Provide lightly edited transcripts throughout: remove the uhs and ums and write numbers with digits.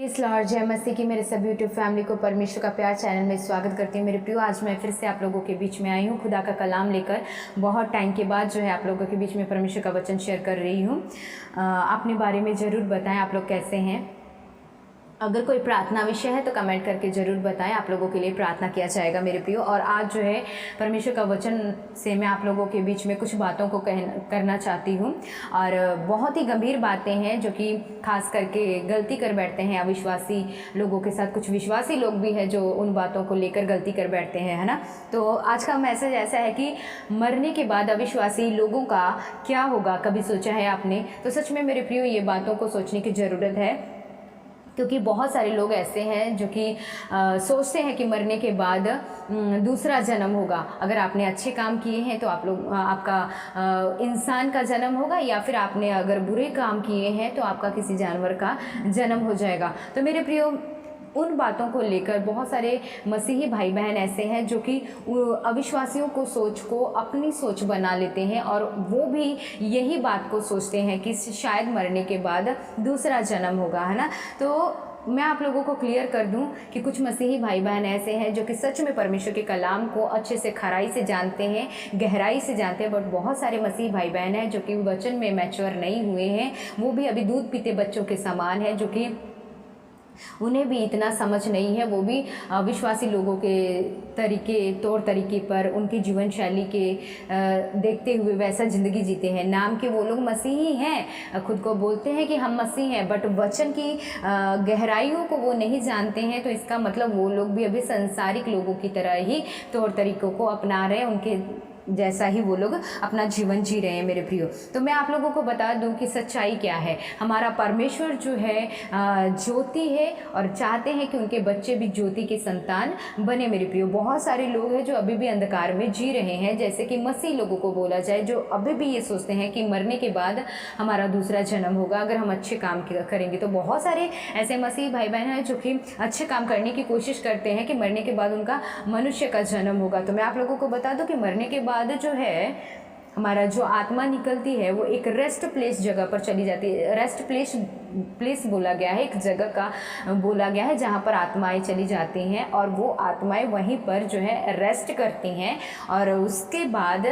इस लॉर्ड जय मसीह की मेरे सभी यूट्यूब फैमिली को परमेश्वर का प्यार चैनल में स्वागत करती हूँ। मेरे प्रियो, आज मैं फिर से आप लोगों के बीच में आई हूँ खुदा का कलाम लेकर। बहुत टाइम के बाद जो है आप लोगों के बीच में परमेश्वर का वचन शेयर कर रही हूँ। अपने बारे में ज़रूर बताएं आप लोग कैसे हैं। अगर कोई प्रार्थना विषय है तो कमेंट करके ज़रूर बताएं, आप लोगों के लिए प्रार्थना किया जाएगा मेरे प्रियो। और आज जो है परमेश्वर का वचन से मैं आप लोगों के बीच में कुछ बातों को करना चाहती हूँ। और बहुत ही गंभीर बातें हैं जो कि खास करके गलती कर बैठते हैं अविश्वासी लोगों के साथ। कुछ विश्वासी लोग भी हैं जो उन बातों को लेकर गलती कर बैठते हैं, है ना। तो आज का मैसेज ऐसा है कि मरने के बाद अविश्वासी लोगों का क्या होगा, कभी सोचा है आपने? तो सच में मेरे प्रियो ये बातों को सोचने की ज़रूरत है, क्योंकि बहुत सारे लोग ऐसे हैं जो कि सोचते हैं कि मरने के बाद दूसरा जन्म होगा। अगर आपने अच्छे काम किए हैं तो आपका इंसान का जन्म होगा, या फिर आपने अगर बुरे काम किए हैं तो आपका किसी जानवर का जन्म हो जाएगा। तो मेरे प्रियो, उन बातों को लेकर बहुत सारे मसीही भाई बहन ऐसे हैं जो कि अविश्वासियों को सोच को अपनी सोच बना लेते हैं, और वो भी यही बात को सोचते हैं कि शायद मरने के बाद दूसरा जन्म होगा, है ना। तो मैं आप लोगों को क्लियर कर दूं कि कुछ मसीही भाई बहन ऐसे हैं जो कि सच में परमेश्वर के कलाम को अच्छे से खराई से जानते हैं, गहराई से जानते हैं। बट बहुत सारे मसीही भाई बहन हैं जो कि वचन में मैच्योर नहीं हुए हैं, वो भी अभी दूध पीते बच्चों के समान है, जो कि उन्हें भी इतना समझ नहीं है। वो भी विश्वासी लोगों के तौर तरीके पर, उनकी जीवन शैली के देखते हुए वैसा ज़िंदगी जीते हैं। नाम के वो लोग मसीही हैं, खुद को बोलते हैं कि हम मसीह हैं, बट वचन की गहराइयों को वो नहीं जानते हैं। तो इसका मतलब वो लोग भी अभी संसारिक लोगों की तरह ही तौर तरीकों को अपना रहे हैं, उनके जैसा ही वो लोग अपना जीवन जी रहे हैं मेरे प्रियो। तो मैं आप लोगों को बता दूं कि सच्चाई क्या है। हमारा परमेश्वर जो है ज्योति है, और चाहते हैं कि उनके बच्चे भी ज्योति के संतान बने मेरे प्रियो। बहुत सारे लोग हैं जो अभी भी अंधकार में जी रहे हैं, जैसे कि मसीह लोगों को बोला जाए, जो अभी भी ये सोचते हैं कि मरने के बाद हमारा दूसरा जन्म होगा अगर हम अच्छे काम करेंगे। तो बहुत सारे ऐसे मसीह भाई बहन हैं जो कि अच्छे काम करने की कोशिश करते हैं कि मरने के बाद उनका मनुष्य का जन्म होगा। तो मैं आप लोगों को बता दूं कि मरने के बाद जो है हमारा जो आत्मा निकलती है वो एक रेस्ट प्लेस जगह पर चली जाती है। रेस्ट प्लेस बोला गया है, एक जगह का बोला गया है जहाँ पर आत्माएं चली जाती हैं, और वो आत्माएं वहीं पर जो है रेस्ट करती हैं। और उसके बाद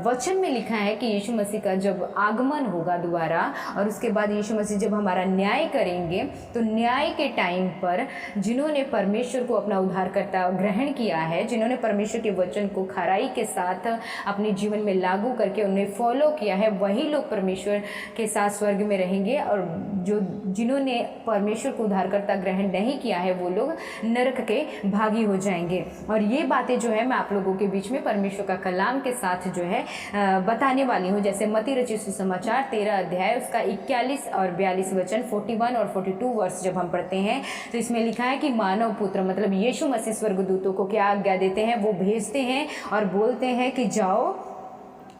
वचन में लिखा है कि यीशु मसीह का जब आगमन होगा दोबारा, और उसके बाद यीशु मसीह जब हमारा न्याय करेंगे, तो न्याय के टाइम पर जिन्होंने परमेश्वर को अपना उद्धारकर्ता ग्रहण किया है, जिन्होंने परमेश्वर के वचन को खराई के साथ अपने जीवन में लागू करके उन्हें फॉलो किया है, वही लोग परमेश्वर के साथ स्वर्ग में रहेंगे। और जिन्होंने परमेश्वर को उद्धारकर्ता ग्रहण नहीं किया है वो लोग नरक के भागी हो जाएंगे। और ये बातें जो है मैं आप लोगों के बीच में परमेश्वर का कलाम के साथ जो है बताने वाली हूँ। जैसे मत्ती रचित सुसमाचार 13 अध्याय उसका 41 और 42 वचन, 41 और 42 वर्ष जब हम पढ़ते हैं तो इसमें लिखा है कि मानव पुत्र मतलब यीशु मसीह स्वर्गदूतों को क्या आज्ञा देते हैं, वो भेजते हैं और बोलते हैं कि जाओ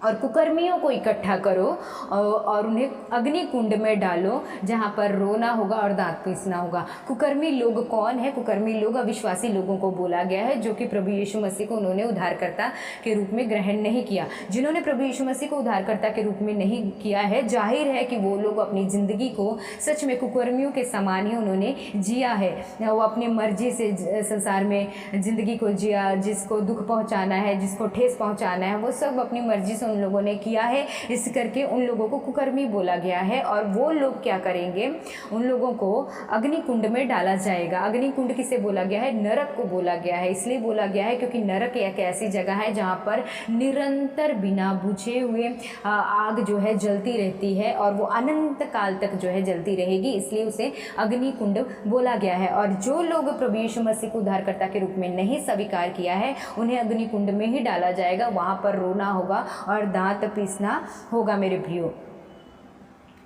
और कुकर्मियों को इकट्ठा करो और उन्हें अग्नि कुंड में डालो, जहाँ पर रोना होगा और दांत पीसना होगा। कुकर्मी लोग कौन है? कुकर्मी लोग अविश्वासी लोगों को बोला गया है, जो कि प्रभु यीशु मसीह को उन्होंने उद्धारकर्ता के रूप में ग्रहण नहीं किया। जिन्होंने प्रभु यीशु मसीह को उद्धारकर्ता के रूप में नहीं किया है, जाहिर है कि वो लोग अपनी ज़िंदगी को सच में कुकर्मियों के समान ही उन्होंने जिया है। वो अपनी मर्जी से संसार में ज़िंदगी को जिया, जिसको दुख पहुँचाना है, जिसको ठेस पहुँचाना है, वो सब अपनी मर्जी से उन लोगों ने किया है। इस करके उन लोगों को कुकर्मी बोला गया है। और वो लोग क्या करेंगे? उन लोगों को अग्नि कुंड में डाला जाएगा। अग्नि कुंड किसे बोला गया है? नरक को बोला गया है। इसलिए बोला गया है क्योंकि नरक एक ऐसी जगह है जहाँ पर निरंतर बिना बुझे हुए आग जो है जलती रहती है, और वो अनंत काल तक जो है जलती रहेगी, इसलिए उसे अग्नि कुंड बोला गया है। और जो लोग प्रभु यीशु मसीह को उद्धारकर्ता के रूप में नहीं स्वीकार किया है, उन्हें अग्नि कुंड में ही डाला जाएगा। वहाँ पर रोना होगा और दांत पीसना होगा मेरे प्रियो।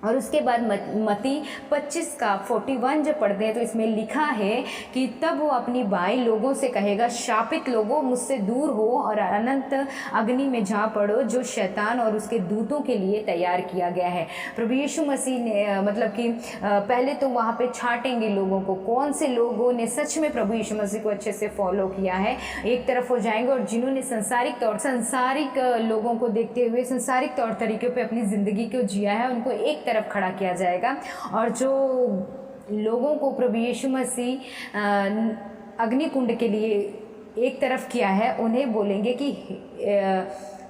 और उसके बाद मत्ती 25 का 41 जब पढ़ते हैं तो इसमें लिखा है कि तब वो अपनी बाई लोगों से कहेगा, शापित लोगों मुझसे दूर हो और अनंत अग्नि में जा पड़ो, जो शैतान और उसके दूतों के लिए तैयार किया गया है। प्रभु यीशु मसीह ने मतलब कि पहले तो वहाँ पे छांटेंगे लोगों को, कौन से लोगों ने सच में प्रभु यीशु मसीह को अच्छे से फॉलो किया है, एक तरफ हो जाएंगे। और जिन्होंने संसारिक लोगों को देखते हुए संसारिक तौर तरीक़ों पे अपनी ज़िंदगी को जिया है, उनको एक तरफ खड़ा किया जाएगा। और जो लोगों को प्रभु यीशु मसीह अग्निकुंड के लिए एक तरफ किया है, उन्हें बोलेंगे कि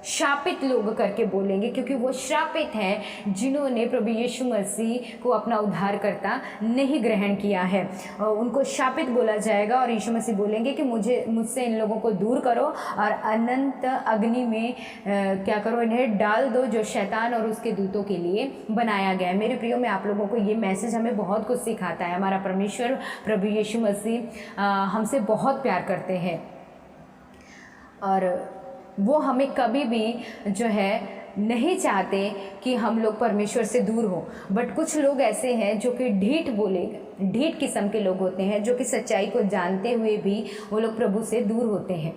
शापित लोग करके बोलेंगे, क्योंकि वो श्रापित हैं जिन्होंने प्रभु यीशु मसीह को अपना उद्धारकर्ता नहीं ग्रहण किया है। उनको शापित बोला जाएगा और यीशु मसीह बोलेंगे कि मुझसे इन लोगों को दूर करो और अनंत अग्नि में क्या करो, इन्हें डाल दो जो शैतान और उसके दूतों के लिए बनाया गया है। मेरे प्रियो में आप लोगों को ये मैसेज हमें बहुत कुछ सिखाता है। हमारा परमेश्वर प्रभु यीशु मसीह हमसे बहुत प्यार करते हैं और वो हमें कभी भी जो है नहीं चाहते कि हम लोग परमेश्वर से दूर हो। बट कुछ लोग ऐसे हैं जो कि ढीठ किस्म के लोग होते हैं, जो कि सच्चाई को जानते हुए भी वो लोग प्रभु से दूर होते हैं।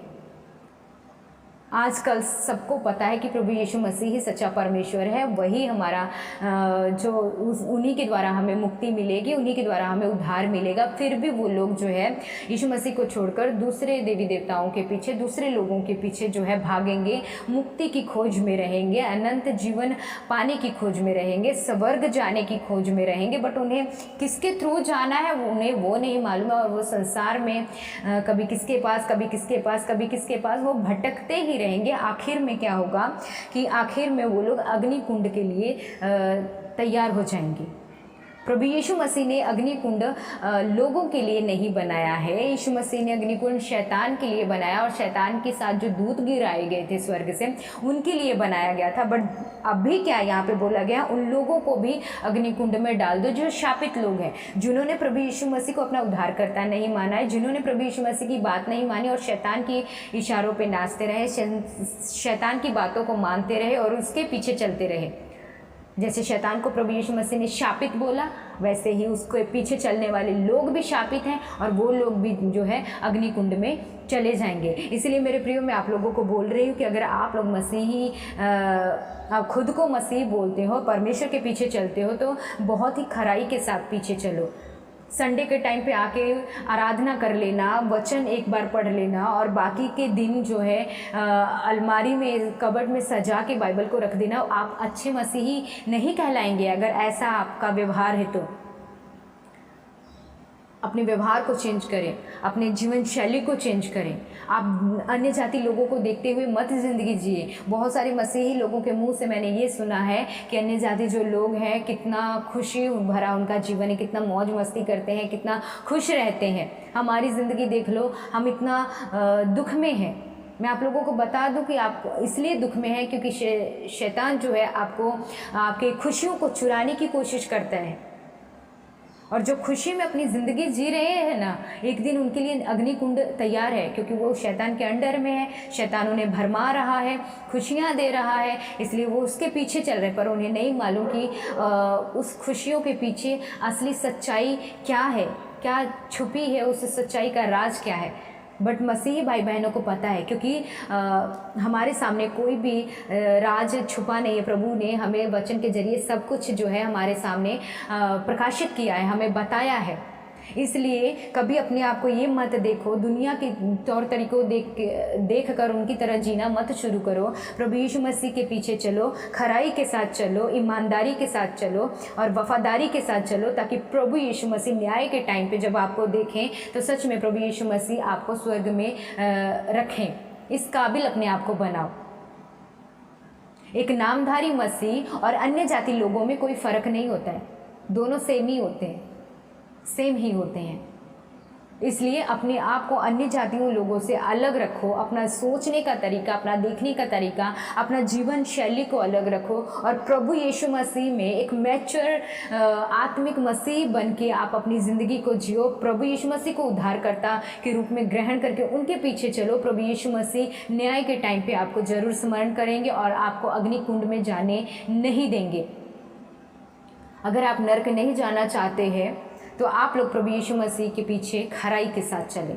आजकल सबको पता है कि प्रभु यीशु मसीह ही सच्चा परमेश्वर है, वही हमारा उन्हीं के द्वारा हमें मुक्ति मिलेगी, उन्हीं के द्वारा हमें उद्धार मिलेगा। फिर भी वो लोग जो है यीशु मसीह को छोड़कर दूसरे देवी देवताओं के पीछे, दूसरे लोगों के पीछे जो है भागेंगे, मुक्ति की खोज में रहेंगे, अनंत जीवन पाने की खोज में रहेंगे, स्वर्ग जाने की खोज में रहेंगे। बट उन्हें किसके थ्रू जाना है उन्हें वो नहीं मालूम है और वो संसार में कभी किसके पास, कभी किसके पास, कभी किसके पास वो भटकते ही रहेंगे। आखिर में क्या होगा कि आखिर में वो लोग अग्निकुंड के लिए तैयार हो जाएंगे। प्रभु यीशु मसीह ने अग्निकुंड लोगों के लिए नहीं बनाया है। यीशु मसीह ने अग्निकुंड शैतान के लिए बनाया और शैतान के साथ जो दूत गिराए गए थे स्वर्ग से उनके लिए बनाया गया था। बट अभी क्या यहाँ पे बोला गया, उन लोगों को भी अग्निकुंड में डाल दो जो शापित लोग हैं, जिन्होंने प्रभु यीशु मसीह को अपना उद्धारकर्ता नहीं माना है, जिन्होंने प्रभु यीशु मसीह की बात नहीं मानी और शैतान की इशारों पे नाचते रहे, शैतान की बातों को मानते रहे और उसके पीछे चलते रहे। जैसे शैतान को प्रभु यीशु मसीह ने शापित बोला, वैसे ही उसके पीछे चलने वाले लोग भी शापित हैं और वो लोग भी जो है अग्निकुंड में चले जाएंगे। इसलिए मेरे प्रियो मैं आप लोगों को बोल रही हूँ कि अगर आप लोग मसीही आप खुद को मसीह बोलते हो, परमेश्वर के पीछे चलते हो, तो बहुत ही खराई के साथ पीछे चलो। संडे के टाइम पे आके आराधना कर लेना, वचन एक बार पढ़ लेना और बाकी के दिन जो है अलमारी में, कबर्ड में सजा के बाइबल को रख देना, आप अच्छे मसीही नहीं कहलाएंगे अगर ऐसा आपका व्यवहार है तो। अपने व्यवहार को चेंज करें, अपने जीवन शैली को चेंज करें। आप अन्य जाति लोगों को देखते हुए मत ज़िंदगी जिए। बहुत सारे मसीही लोगों के मुंह से मैंने ये सुना है कि अन्य जाति जो लोग हैं कितना खुशी भरा उनका जीवन है, कितना मौज मस्ती करते हैं, कितना खुश रहते हैं। हमारी ज़िंदगी देख लो, हम इतना दुख में हैं। मैं आप लोगों को बता दूं कि आप इसलिए दुख में हैं क्योंकि शैतान जो है आपको आपके खुशियों को चुराने की कोशिश करता है। और जो खुशी में अपनी ज़िंदगी जी रहे हैं ना, एक दिन उनके लिए अग्निकुंड तैयार है, क्योंकि वो शैतान के अंडर में है। शैतान उन्हें भरमा रहा है, खुशियाँ दे रहा है, इसलिए वो उसके पीछे चल रहे, पर उन्हें नहीं मालूम कि उस खुशियों के पीछे असली सच्चाई क्या है, क्या छुपी है, उस सच्चाई का राज क्या है। बट मसीही भाई बहनों को पता है, क्योंकि हमारे सामने कोई भी राज छुपा नहीं है। प्रभु ने हमें वचन के जरिए सब कुछ जो है हमारे सामने प्रकाशित किया है, हमें बताया है। इसलिए कभी अपने आप को ये मत देखो, दुनिया के तौर तरीकों देख कर उनकी तरह जीना मत शुरू करो। प्रभु यीशु मसीह के पीछे चलो, खराई के साथ चलो, ईमानदारी के साथ चलो और वफादारी के साथ चलो, ताकि प्रभु यीशु मसीह न्याय के टाइम पे जब आपको देखें तो सच में प्रभु यीशु मसीह आपको स्वर्ग में रखें। इस काबिल अपने आप को बनाओ। एक नामधारी मसीह और अन्य जाति लोगों में कोई फ़र्क नहीं होता है, दोनों सेम ही होते हैं, सेम ही होते हैं। इसलिए अपने आप को अन्य जातियों लोगों से अलग रखो, अपना सोचने का तरीका, अपना देखने का तरीका, अपना जीवन शैली को अलग रखो और प्रभु यीशु मसीह में एक मैच्योर आत्मिक मसीह बन के आप अपनी ज़िंदगी को जियो। प्रभु यीशु मसीह को उद्धारकर्ता के रूप में ग्रहण करके उनके पीछे चलो। प्रभु यीशु मसीह न्याय के टाइम पे आपको ज़रूर स्मरण करेंगे और आपको अग्निकुंड में जाने नहीं देंगे। अगर आप नर्क नहीं जाना चाहते हैं तो आप लोग प्रभु यीशु मसीह के पीछे खराई के साथ चले।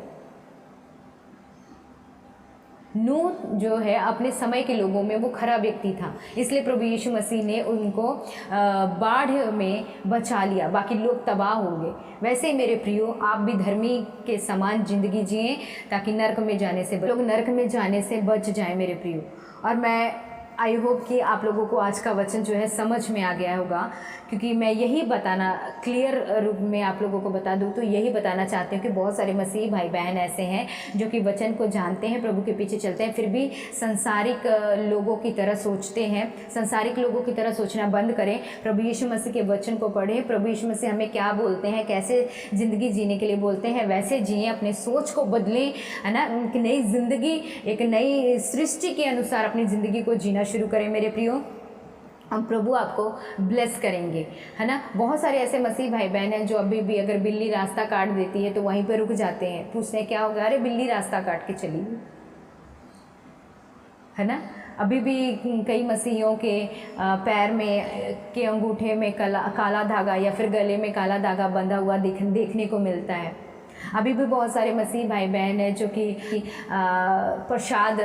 नूह जो है अपने समय के लोगों में वो खरा व्यक्ति था, इसलिए प्रभु यीशु मसीह ने उनको बाढ़ में बचा लिया, बाकी लोग तबाह होंगे। वैसे ही मेरे प्रियो, आप भी धर्मी के समान जिंदगी जिए ताकि नर्क में जाने से लोग नर्क में जाने से बच जाएं मेरे प्रियो। और मैं आई होप कि आप लोगों को आज का वचन जो है समझ में आ गया होगा, क्योंकि मैं यही बताना क्लियर रूप में आप लोगों को बता दूं तो यही बताना चाहती हूँ कि बहुत सारे मसीही भाई बहन ऐसे हैं जो कि वचन को जानते हैं, प्रभु के पीछे चलते हैं, फिर भी संसारिक लोगों की तरह सोचते हैं। संसारिक लोगों की तरह सोचना बंद करें, प्रभु यीशु मसीह के वचन को पढ़ें। प्रभु यीशु मसीह हमें क्या बोलते हैं, कैसे ज़िंदगी जीने के लिए बोलते हैं, वैसे जिए, अपने सोच को बदलें, है ना। एक नई ज़िंदगी, एक नई सृष्टि के अनुसार अपनी ज़िंदगी को जीना शुरू करें मेरे प्रियो। हम प्रभु आपको ब्लेस करेंगे, है ना। बहुत सारे ऐसे मसीह भाई बहन हैं जो अभी भी अगर बिल्ली रास्ता काट देती है तो वहीं पर रुक जाते हैं, पूछते हैं क्या होगा, अरे बिल्ली रास्ता काट के चली, है ना। अभी भी कई मसीहियों के पैर में के अंगूठे में काला धागा या फिर गले में काला धागा बंधा हुआ देखने को मिलता है। अभी भी बहुत सारे मसीह भाई बहन हैं जो कि प्रसाद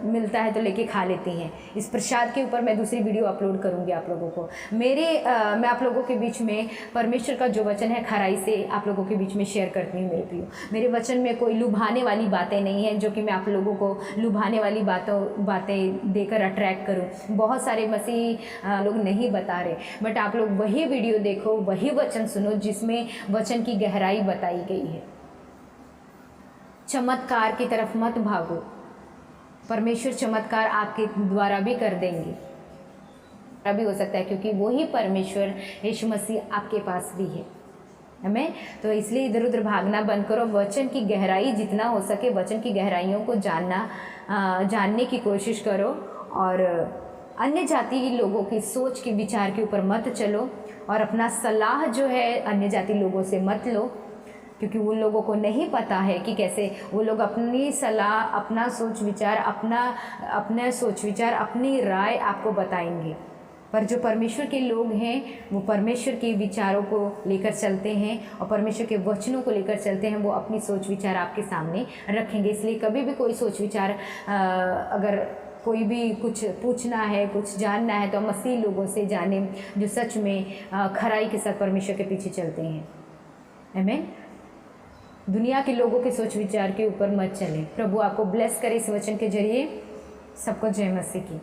मिलता है तो लेके खा लेती हैं। इस प्रसाद के ऊपर मैं दूसरी वीडियो अपलोड करूंगी आप लोगों को। मैं आप लोगों के बीच में परमेश्वर का जो वचन है खराई से आप लोगों के बीच में शेयर करती हूँ मेरे प्रियो। मेरे वचन में कोई लुभाने वाली बातें नहीं हैं जो कि मैं आप लोगों को लुभाने वाली बातें देकर अट्रैक्ट करूँ। बहुत सारे मसीह लोग नहीं बता रहे, बट आप लोग वही वीडियो देखो, वही वचन सुनो जिसमें वचन की गहराई बताई गई है। चमत्कार की तरफ मत भागो, परमेश्वर चमत्कार आपके द्वारा भी कर देंगे, अभी हो सकता है क्योंकि वही परमेश्वर यीशु मसीह आपके पास भी है, हमें। तो इसलिए इधर उधर भागना बंद करो, वचन की गहराई जितना हो सके वचन की गहराइयों को जानने की कोशिश करो, और अन्य जाति के लोगों की सोच के विचार के ऊपर मत चलो, और अपना सलाह जो है अन्य जाति लोगों से मत लो, क्योंकि उन लोगों को नहीं पता है कि कैसे वो लोग अपनी सलाह, अपना सोच विचार, अपनी राय आपको बताएंगे। पर जो परमेश्वर के लोग हैं वो परमेश्वर के विचारों को लेकर चलते हैं और परमेश्वर के वचनों को लेकर चलते हैं, वो अपनी सोच विचार आपके सामने रखेंगे। इसलिए कभी भी कोई सोच विचार अगर कोई भी कुछ पूछना है, कुछ जानना है, तो मसीह लोगों से जाने जो सच में खराई के साथ परमेश्वर के पीछे चलते हैं। आमीन। दुनिया के लोगों के सोच विचार के ऊपर मत चले। प्रभु आपको ब्लेस करे इस वचन के जरिए। सबको जय मसीह की।